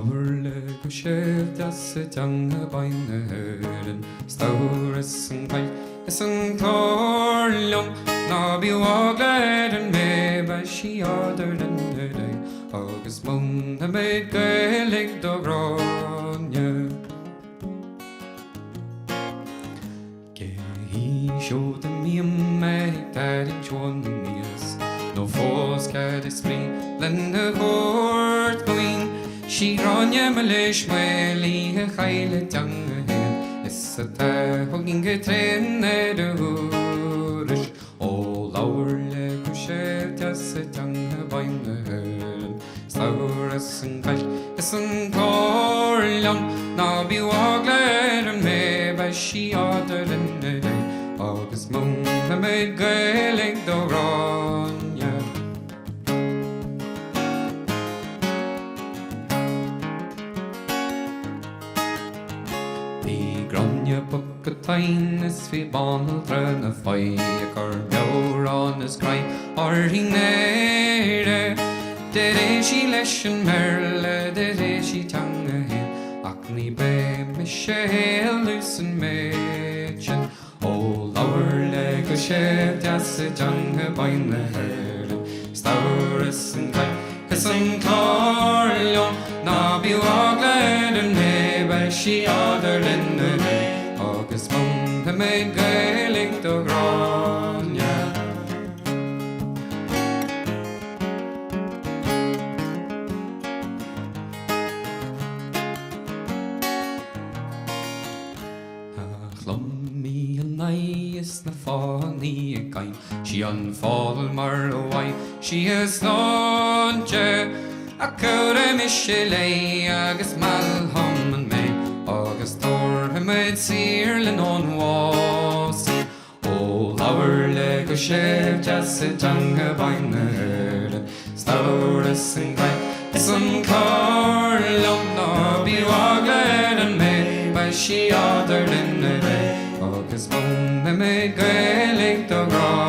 lawerle go séf das a teanga bainne hören Staurus an gael is an clorlion Na biwa glad an me ba si adar den day Agus mon na me gaelig do granja Ge hi showed me a me that it won me No fós cad is spring len a hort going She granja me leis me li a chaile teanga hen Is a ta hogging a tren e de húris O lawer le go séf das a teanga bainne hören Staurus an gael is an clorlion Na biwa glad an me ba si adar den day Agus mon na me gaelig do granja Bhí granja buc a tain is fi banal tren a fai Ac ar beawrán is grai ar hi neire De ré si leis an merle, de ré si teanga hen Ac ni be me sé lus an méidsin O lawer le go séf das a teanga bainne hören Staurus an gael is an clorlion Na biwa glad an me ba si adar den day Agus mon na me gaelig do granja Is na fánaí a gain Si an fáil mar a bhain Si is náinte A cura mi sé lei agus malham an mé Agus tortha méid sir le non wási O lawer le go séf das a teanga bainne hören Staurus an gael is an clorlion Na biwa glad an me ba si adar den day Agus mon na me gaelig do granja